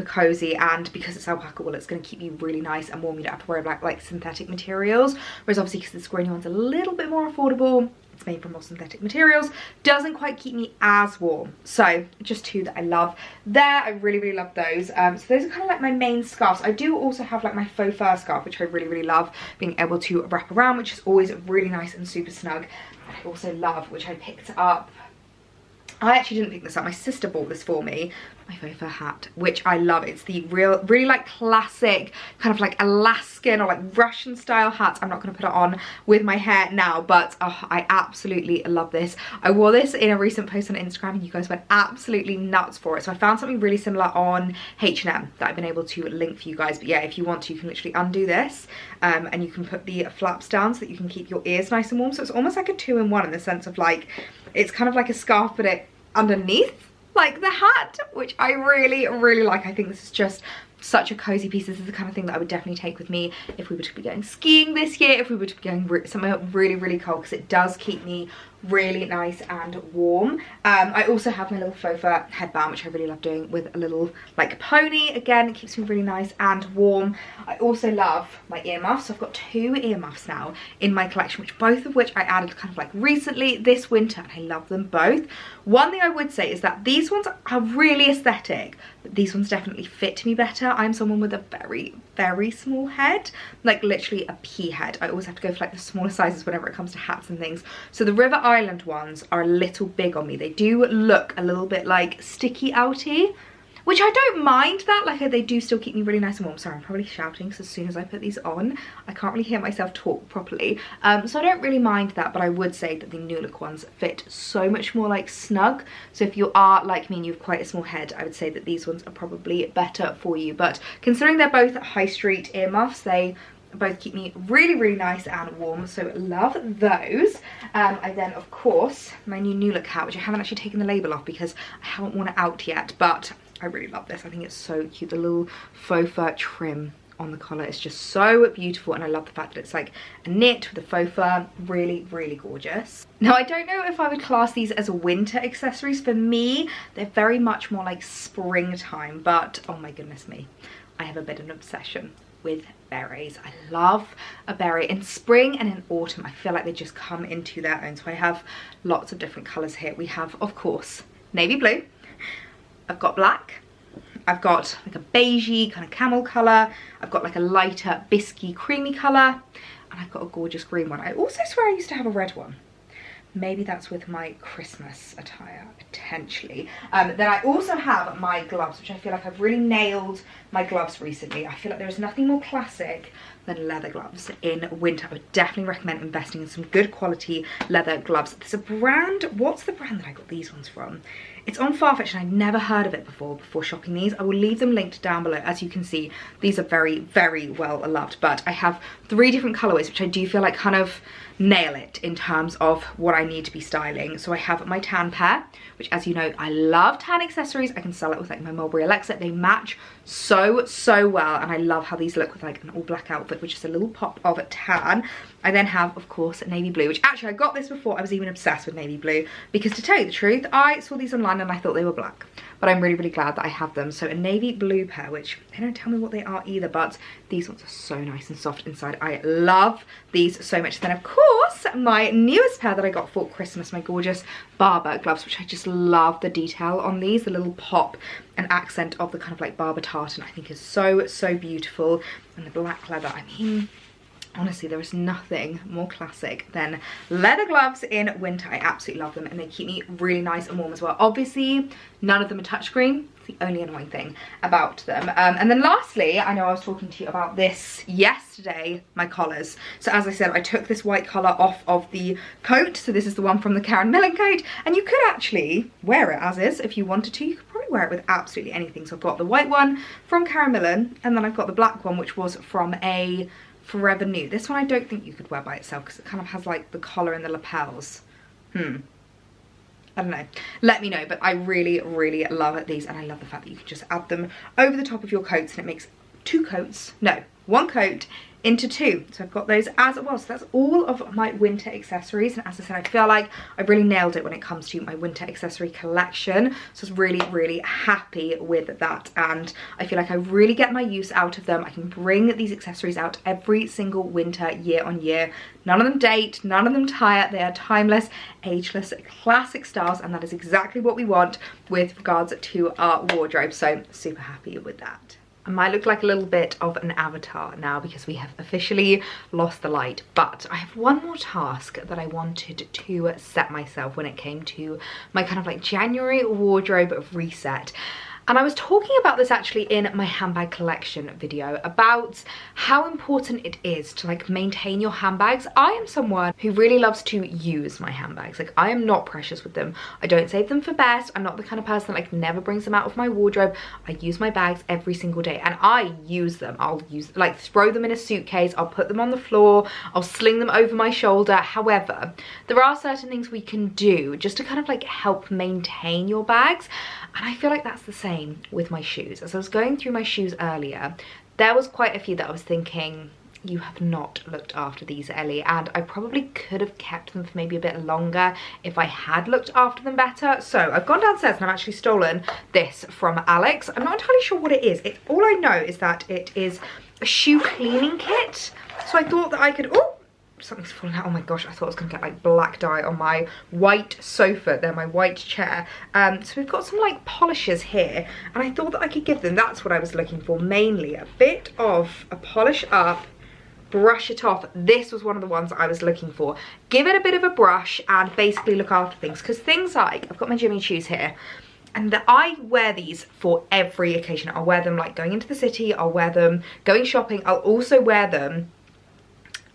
cozy, and because it's alpaca wool, it's going to keep you really nice and warm. You don't have to worry about like synthetic materials, whereas obviously because this grainy one's a little bit more affordable, it's made from more synthetic materials, doesn't quite keep me as warm. So just two that I love there. I really love those. So those are kind of like my main scarves. I do also have like my faux fur scarf, which I really love being able to wrap around, which is always really nice and super snug. And I also love, which I picked up I actually didn't pick this up. My sister bought this for me. My faux fur hat, which I love. It's the really like classic kind of like Alaskan or like Russian style hat. I'm not going to put it on with my hair now, but oh, I absolutely love this. I wore this in a recent post on Instagram and you guys went absolutely nuts for it. So I found something really similar on H&M that I've been able to link for you guys. But yeah, if you want to, you can literally undo this and you can put the flaps down so that you can keep your ears nice and warm. So it's almost like a 2-in-1 in the sense of like, it's kind of like a scarf, but it underneath like the hat, which I really like. I think this is just such a cozy piece. This is the kind of thing that I would definitely take with me if we were to be going skiing this year, if we were to be going somewhere really cold, because it does keep me really nice and warm. I also have my little faux fur headband, which I really love doing with a little like pony. Again, it keeps me really nice and warm. I also love my earmuffs. So I've got 2 earmuffs now in my collection, both of which I added kind of like recently this winter, and I love them both. One thing I would say is that these ones are really aesthetic, but these ones definitely fit me better. I'm someone with a very small head, like literally a pea head. I always have to go for like the smaller sizes whenever it comes to hats and things. So the River Island ones are a little big on me. They do look a little bit like sticky outy, which I don't mind that. Like, they do still keep me really nice and warm. Sorry, I'm probably shouting because as soon as I put these on, I can't really hear myself talk properly. So I don't really mind that, but I would say that the New Look ones fit so much more like snug. So if you are like me and you have quite a small head, I would say that these ones are probably better for you. But considering they're both high street earmuffs, they both keep me really nice and warm, so love those. I then, of course, my New Look hat, which I haven't actually taken the label off because I haven't worn it out yet, but I really love this. I think it's so cute. The little faux fur trim on the collar is just so beautiful, and I love the fact that it's like a knit with a faux fur. Really gorgeous. Now, I don't know if I would class these as winter accessories. For me, they're very much more like springtime, but oh my goodness me, I have a bit of an obsession with berets. I love a beret in spring and in autumn. I feel like they just come into their own. So I have lots of different colors here. We have, of course, navy blue. I've got black. I've got like a beigey kind of camel color. I've got like a lighter biscuity creamy color, and I've got a gorgeous green one. I also swear I used to have a red one. Maybe that's with my Christmas attire, potentially. Then I also have my gloves, which I feel like I've really nailed my gloves recently. I feel like there's nothing more classic than leather gloves in winter. I would definitely recommend investing in some good quality leather gloves. There's a brand, what's the brand that I got these ones from? It's on Farfetch and I'd never heard of it before shopping these. I will leave them linked down below. As you can see, these are very well loved, but I have 3 different colorways, which I do feel like kind of nail it in terms of what I need to be styling. So I have my tan pair, which, as you know, I love tan accessories. I can style it with like my Mulberry Alexa. They match so well, and I love how these look with like an all black outfit with just a little pop of tan. I then have, of course, navy blue, which actually I got this before I was even obsessed with navy blue, because to tell you the truth, I saw these online and I thought they were black, but I'm really glad that I have them. So a navy blue pair, which they don't tell me what they are either, but these ones are so nice and soft inside. I love these so much. Then, of course, my newest pair that I got for Christmas, my gorgeous Barber gloves, which I just love the detail on these, the little pop and accent of the kind of like Barber tartan, I think is so beautiful. And the black leather, I mean, honestly, there is nothing more classic than leather gloves in winter. I absolutely love them, and they keep me really nice and warm as well. Obviously, none of them are touchscreen. It's the only annoying thing about them. And then lastly, I know I was talking to you about this yesterday, my collars. So as I said, I took this white collar off of the coat. So this is the one from the Karen Millen coat, and you could actually wear it as is if you wanted to. You could probably wear it with absolutely anything. So I've got the white one from Karen Millen, and then I've got the black one, which was from a Forever New. This one I don't think you could wear by itself because it kind of has like the collar and the lapels. I don't know. Let me know, but I really love these, and I love the fact that you can just add them over the top of your coats and it makes one coat into 2. So I've got those as well. So that's all of my winter accessories, and as I said, I feel like I've really nailed it when it comes to my winter accessory collection. So I was really happy with that, and I feel like I really get my use out of them. I can bring these accessories out every single winter, year on year. None of them date, none of them tire. They are timeless, ageless, classic styles, and that is exactly what we want with regards to our wardrobe. So super happy with that. I might look like a little bit of an avatar now because we have officially lost the light, but I have one more task that I wanted to set myself when it came to my kind of like January wardrobe reset. And I was talking about this actually in my handbag collection video about how important it is to like maintain your handbags. I am someone who really loves to use my handbags. Like, I am not precious with them. I don't save them for best. I'm not the kind of person that like never brings them out of my wardrobe. I use my bags every single day and I use them. I'll use, like, throw them in a suitcase. I'll put them on the floor. I'll sling them over my shoulder. However, there are certain things we can do just to kind of like help maintain your bags. And I feel like that's the same with my shoes. As I was going through my shoes earlier, there was quite a few that I was thinking, you have not looked after these, Ellie, and I probably could have kept them for maybe a bit longer if I had looked after them better. So I've gone downstairs and I've actually stolen this from Alex. I'm not entirely sure what it is. All I know is that it is a shoe cleaning kit. So I thought that I could, oh, something's falling out. Oh my gosh, I thought I was gonna get like black dye on my white sofa, there, my white chair. So we've got some like polishes here, and I thought that I could give them, that's what I was looking for, mainly a bit of a polish up, brush it off. This was one of the ones I was looking for. Give it a bit of a brush and basically look after things, because things like, I've got my Jimmy shoes here, and I wear these for every occasion. I'll wear them like going into the city, I'll wear them going shopping, I'll also wear them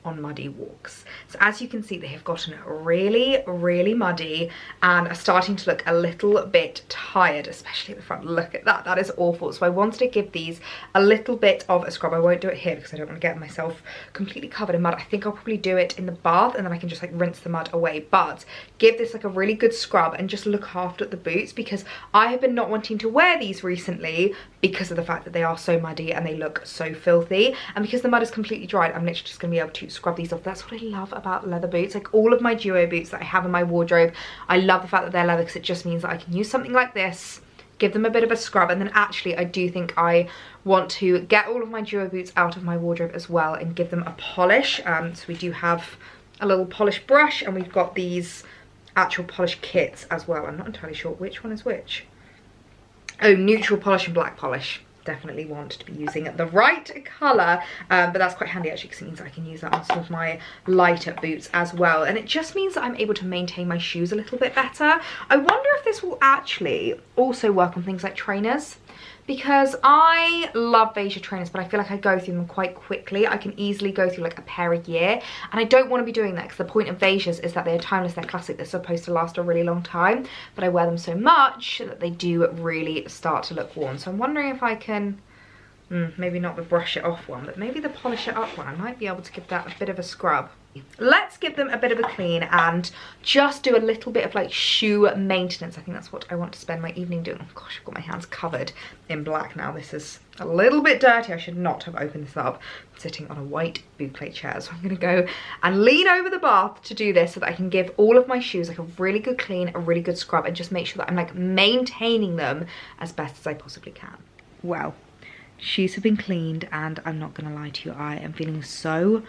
on muddy walks. So as you can see, they have gotten really, really muddy and are starting to look a little bit tired, especially at the front. Look at that, that is awful. So I wanted to give these a little bit of a scrub. I won't do it here because I don't want to get myself completely covered in mud. I think I'll probably do it in the bath and then I can just like rinse the mud away, but give this like a really good scrub and just look after the boots, because I have been not wanting to wear these recently because of the fact that they are so muddy and they look so filthy, and because the mud is completely dried, I'm literally just gonna be able to scrub these off. That's what I love about leather boots. Like, all of my duo boots that I have in my wardrobe, I love the fact that they're leather because it just means that I can use something like this, give them a bit of a scrub, and then actually I do think I want to get all of my duo boots out of my wardrobe as well and give them a polish. So we do have a little polish brush and we've got these actual polish kits as well. I'm not entirely sure which one is which. Oh, neutral polish and black polish. Definitely want to be using the right colour, but that's quite handy actually because it means I can use that on some of my lighter boots as well, and it just means that I'm able to maintain my shoes a little bit better. I wonder if this will actually also work on things like trainers, because I love beige trainers, but I feel like I go through them quite quickly. I can easily go through like a pair a year, and I don't want to be doing that because the point of beiges is that they're timeless, they're classic, they're supposed to last a really long time, but I wear them so much that they do really start to look worn. So I'm wondering if I can, maybe not the brush it off one, but maybe the polish it up one. I might be able to give that a bit of a scrub. Let's give them a bit of a clean and just do a little bit of like shoe maintenance. I think that's what I want to spend my evening doing. Oh gosh, I've got my hands covered in black now. This is a little bit dirty. I should not have opened this up. I'm sitting on a white boucle chair, so I'm going to go and lean over the bath to do this so that I can give all of my shoes like a really good clean, a really good scrub, and just make sure that I'm like maintaining them as best as I possibly can. Well, shoes have been cleaned and I'm not going to lie to you, I am feeling so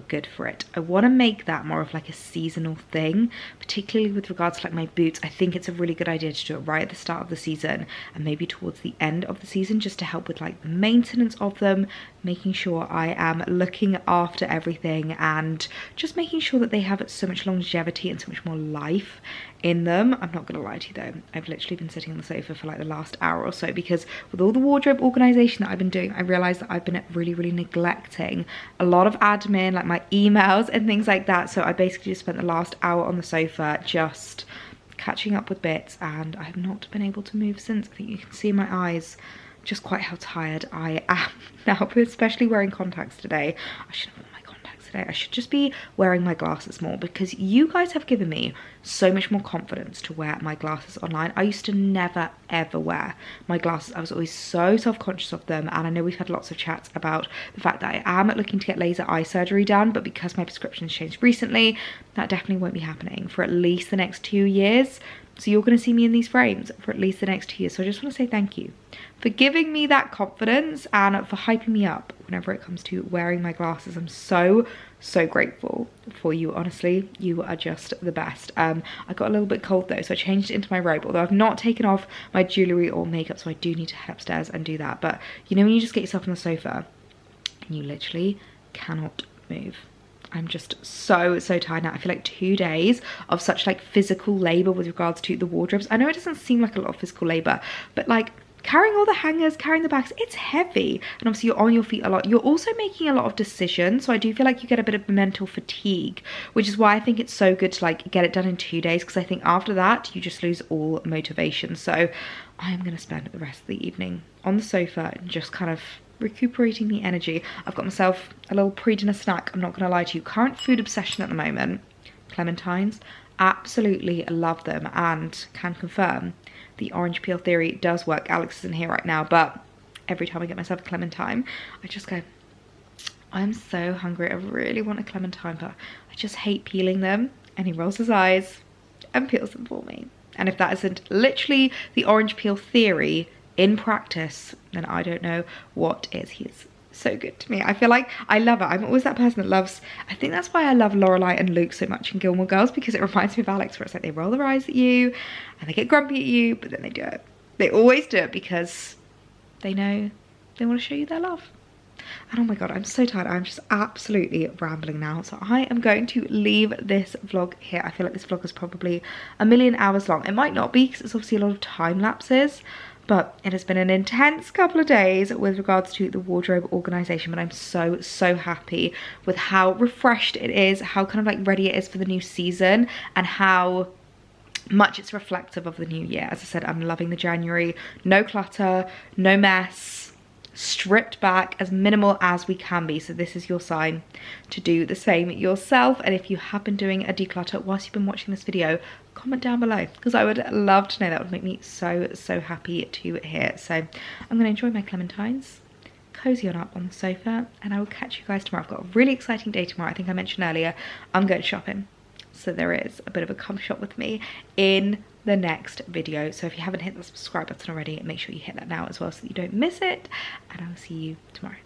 good for it. I want to make that more of like a seasonal thing, particularly with regards to like my boots. I think it's a really good idea to do it right at the start of the season and maybe towards the end of the season, just to help with like the maintenance of them, making sure I am looking after everything and just making sure that they have so much longevity and so much more life in them. I'm not gonna lie to you though, I've literally been sitting on the sofa for like the last hour or so because with all the wardrobe organisation that I've been doing, I realised that I've been really neglecting a lot of admin, like my emails and things like that. So I basically just spent the last hour on the sofa just catching up with bits, and I have not been able to move since. I think you can see in my eyes just quite how tired I am now, especially wearing contacts today. I should have worn my contacts today. I should just be wearing my glasses more, because you guys have given me so much more confidence to wear my glasses online. I used to never ever wear my glasses. I was always so self-conscious of them, and I know we've had lots of chats about the fact that I am looking to get laser eye surgery done, but because my prescription's changed recently, that definitely won't be happening for at least the next 2 years. So you're going to see me in these frames for at least the next 2 years. So I just want to say thank you for giving me that confidence and for hyping me up whenever it comes to wearing my glasses. I'm so so grateful for you, honestly. You are just the best. I got a little bit cold though, so I changed it into my robe, although I've not taken off my jewellery or makeup, so I do need to head upstairs and do that. But you know when you just get yourself on the sofa and you literally cannot move. I'm just so tired now. I feel like 2 days of such like physical labor with regards to the wardrobes. I know it doesn't seem like a lot of physical labor, but like carrying all the hangers, carrying the bags, it's heavy. And obviously you're on your feet a lot. You're also making a lot of decisions. So I do feel like you get a bit of mental fatigue, which is why I think it's so good to like get it done in 2 days, because I think after that you just lose all motivation. So I am going to spend the rest of the evening on the sofa and just kind of recuperating the energy. I've got myself a little pre-dinner snack. I'm not going to lie to you. Current food obsession at the moment, clementines. Absolutely love them and can confirm the orange peel theory does work. Alex isn't here right now, but every time I get myself a clementine, I just go, I'm so hungry. I really want a clementine, but I just hate peeling them. And he rolls his eyes and peels them for me. And if that isn't literally the orange peel theory in practice, then I don't know what is. He's so good to me. I feel like I love it. I'm always that person that loves, I think that's why I love Lorelai and Luke so much in Gilmore Girls, because it reminds me of Alex, where it's like they roll their eyes at you and they get grumpy at you, but then they do it. They always do it because they know they want to show you their love. And oh my god, I'm so tired. I'm just absolutely rambling now, so I am going to leave this vlog here. I feel like this vlog is probably a million hours long. It might not be, because it's obviously a lot of time lapses, but it has been an intense couple of days with regards to the wardrobe organisation. But I'm so happy with how refreshed it is, how kind of like ready it is for the new season, and how much it's reflective of the new year. As I said, I'm loving the January. No clutter, no mess, stripped back, as minimal as we can be. So this is your sign to do the same yourself. And if you have been doing a declutter whilst you've been watching this video, comment down below, because I would love to know. That would make me so happy to hear. So I'm going to enjoy my clementines, cozy on up on the sofa, and I will catch you guys tomorrow. I've got a really exciting day tomorrow. I think I mentioned earlier I'm going shopping, so there is a bit of a come shop with me in the next video. So if you haven't hit the subscribe button already, make sure you hit that now as well so that you don't miss it, and I will see you tomorrow.